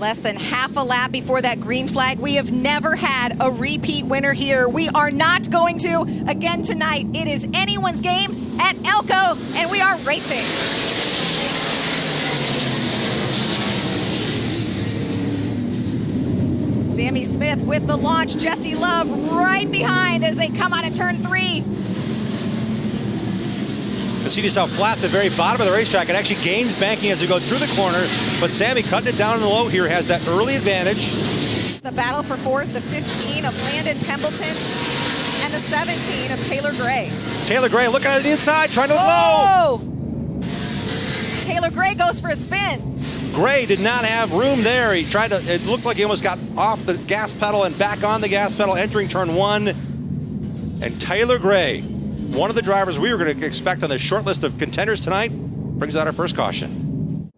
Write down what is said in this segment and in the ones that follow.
Less than half a lap before that green flag. We have never had a repeat winner here. We are not going to again tonight. It is anyone's game at Elko, and we are racing. Sammy Smith with the launch. Jesse Love right behind as they come out of turn 3. You see just how flat the very bottom of the racetrack. It actually gains banking as we go through the corner, but Sammy cutting it down in the low here has that early advantage. The battle for 4th, the 15 of Landon Pembelton, and the 17 of Taylor Gray. Taylor Gray looking at the inside, trying to low. Taylor Gray goes for a spin. Gray did not have room there. He tried to, it looked like he almost got off the gas pedal and back on the gas pedal entering turn 1. And Taylor Gray, one of the drivers we were going to expect on the short list of contenders tonight, brings out our first caution.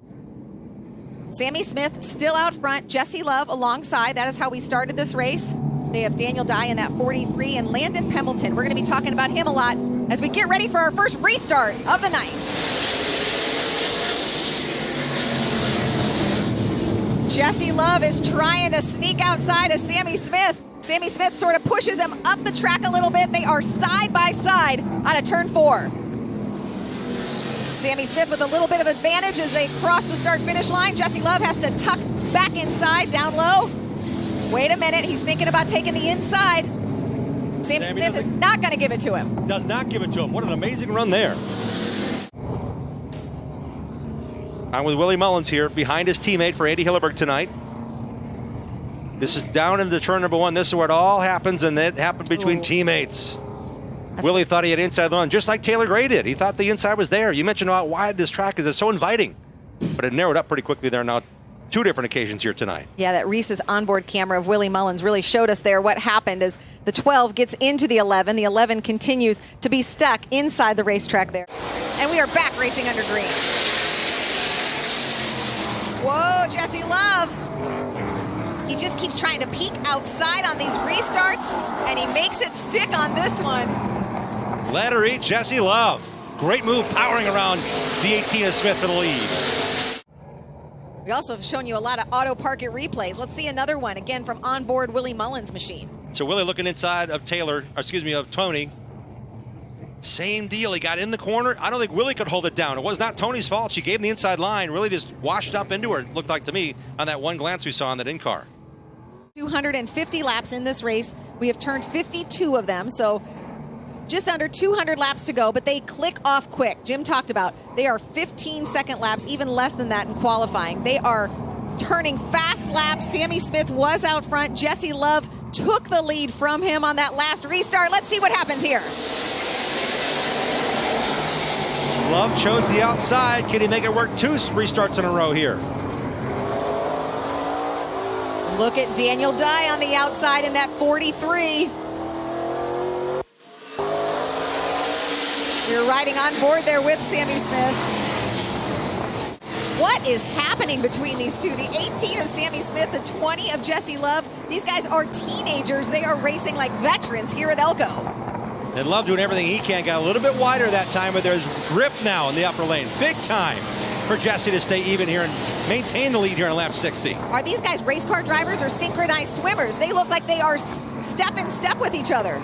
Sammy Smith still out front, Jesse Love alongside. That is how we started this race. They have Daniel Dye in that 43 and Landon Pembelton. We're going to be talking about him a lot as we get ready for our first restart of the night. Jesse Love is trying to sneak outside of Sammy Smith. Sammy Smith sort of pushes him up the track a little bit. They are side by side on a turn 4. Sammy Smith with a little bit of advantage as they cross the start-finish line. Jesse Love has to tuck back inside, down low. Wait a minute, he's thinking about taking the inside. Sammy Smith is not going to give it to him. Does not give it to him. What an amazing run there. I'm with Willie Mullins here, behind his teammate for Andy Hilleberg tonight. This is down into turn number 1. This is where it all happens, and it happened between teammates. Willie thought he had inside the run, just like Taylor Gray did. He thought the inside was there. You mentioned how wide this track is. It's so inviting, but it narrowed up pretty quickly there now. 2 different occasions here tonight. Yeah, that Reese's onboard camera of Willie Mullins really showed us there what happened as the 12 gets into the 11. The 11 continues to be stuck inside the racetrack there. And we are back racing under green. Whoa, Jesse Love. He just keeps trying to peek outside on these restarts, and he makes it stick on this one. Let her eat, Jesse Love. Great move powering around the 18 of Smith for the lead. We also have shown you a lot of auto park it replays. Let's see another one, again from onboard Willie Mullins' machine. So Willie looking inside of of Tony. Same deal, he got in the corner. I don't think Willie could hold it down. It was not Tony's fault. She gave him the inside line, really just washed up into her, it looked like to me, on that one glance we saw on that in-car. 250 laps in this race. We have turned 52 of them, so just under 200 laps to go, but they click off quick. Jim talked about they are 15-second laps, even less than that in qualifying. They are turning fast laps. Sammy Smith was out front. Jesse Love took the lead from him on that last restart. Let's see what happens here. Love chose the outside. Can he make it work 2 restarts in a row here? Look at Daniel Dye on the outside in that 43. You're riding on board there with Sammy Smith. What is happening between these two? The 18 of Sammy Smith, the 20 of Jesse Love. These guys are teenagers. They are racing like veterans here at Elko. And Love doing everything he can. Got a little bit wider that time, but there's grip now in the upper lane. Big time for Jesse to stay even here and maintain the lead here on lap 60. Are these guys race car drivers or synchronized swimmers? They look like they are step in step with each other.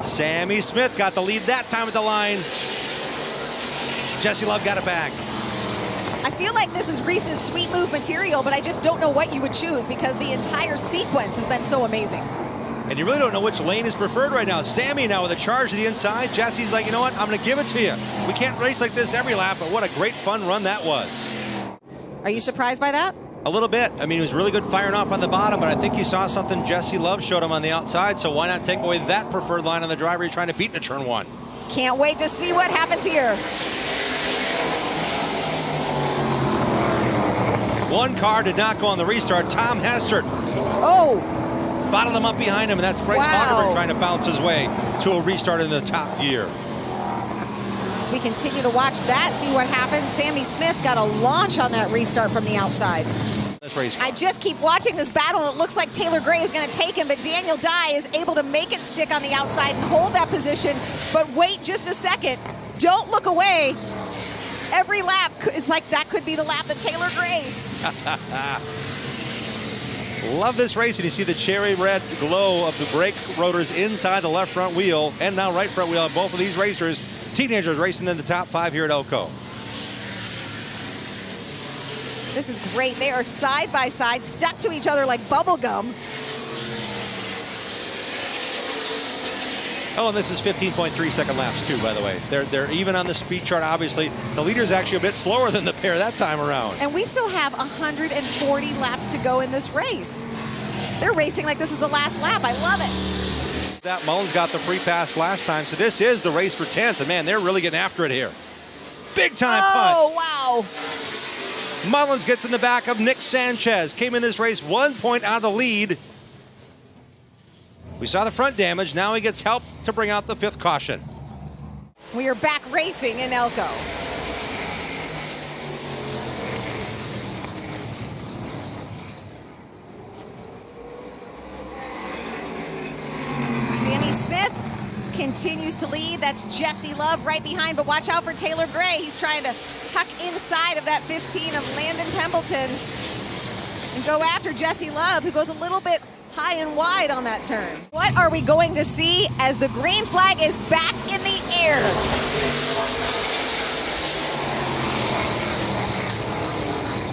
Sammy Smith got the lead that time at the line. Jesse Love got it back. I feel like this is Reese's sweet move material, but I just don't know what you would choose because the entire sequence has been so amazing. And you really don't know which lane is preferred right now. Sammy now with a charge to the inside. Jesse's like, you know what? I'm going to give it to you. We can't race like this every lap, but what a great fun run that was. Are you surprised by that? A little bit. I mean, he was really good firing off on the bottom, but I think he saw something Jesse Love showed him on the outside, so why not take away that preferred line on the driver you're trying to beat in turn 1? Can't wait to see what happens here. One car did not go on the restart. Tom Hestert. Oh! Bottled him up behind him, and that's Bryce Hockenberg trying to bounce his way to a restart in the top gear. We continue to watch that, see what happens. Sammy Smith got a launch on that restart from the outside. I just keep watching this battle, and it looks like Taylor Gray is going to take him, but Daniel Dye is able to make it stick on the outside and hold that position. But wait just a second. Don't look away. Every lap, it's like that could be the lap that Taylor Gray Love this race, and you see the cherry red glow of the brake rotors inside the left front wheel and now right front wheel on both of these racers. Teenagers racing in the top 5 here at Elko. This is great. They are side by side, stuck to each other like bubble gum. Oh, and this is 15.3-second laps too, by the way. They're even on the speed chart, obviously. The leader's actually a bit slower than the pair that time around. And we still have 140 laps to go in this race. They're racing like this is the last lap. I love it. That Mullins got the free pass last time, so this is the race for 10th. And man, they're really getting after it here. Big time punt. Oh, wow. Mullins gets in the back of Nick Sanchez. Came in this race 1 point out of the lead. We saw the front damage. Now he gets help to bring out the 5th caution. We are back racing in Elko. Sammy Smith continues to lead. That's Jesse Love right behind, but watch out for Taylor Gray. He's trying to tuck inside of that 15 of Landon Pembelton and go after Jesse Love, who goes a little bit high and wide on that turn. What are we going to see as the green flag is back in the air?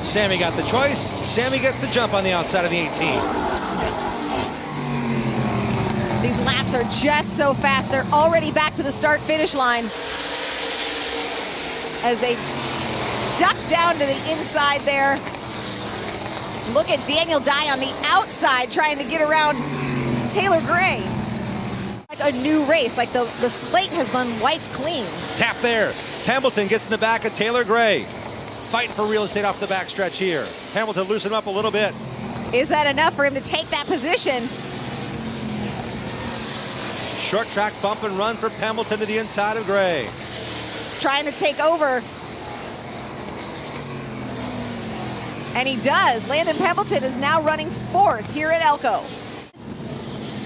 Sammy got the choice. Sammy gets the jump on the outside of the 18. These laps are just so fast. They're already back to the start-finish line as they duck down to the inside there. Look at Daniel Dye on the outside trying to get around Taylor Gray. Like a new race, like the slate has been wiped clean. Tap there. Pembelton gets in the back of Taylor Gray. Fighting for real estate off the backstretch here. Pembelton loosened up a little bit. Is that enough for him to take that position? Short track bump and run for Pembelton to the inside of Gray. He's trying to take over. And he does. Landon Pembelton is now running 4th here at Elko.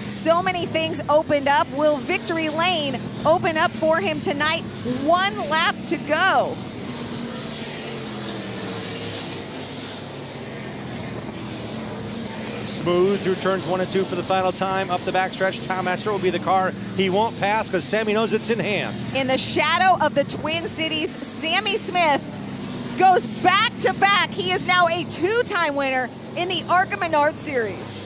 So many things opened up. Will Victory Lane open up for him tonight? 1 lap to go. Smooth through turns 1 and 2 for the final time. Up the backstretch, Tom Esther will be the car he won't pass because Sammy knows it's in hand. In the shadow of the Twin Cities, Sammy Smith goes back to back. He is now a 2-time winner in the ARCA Menards Series.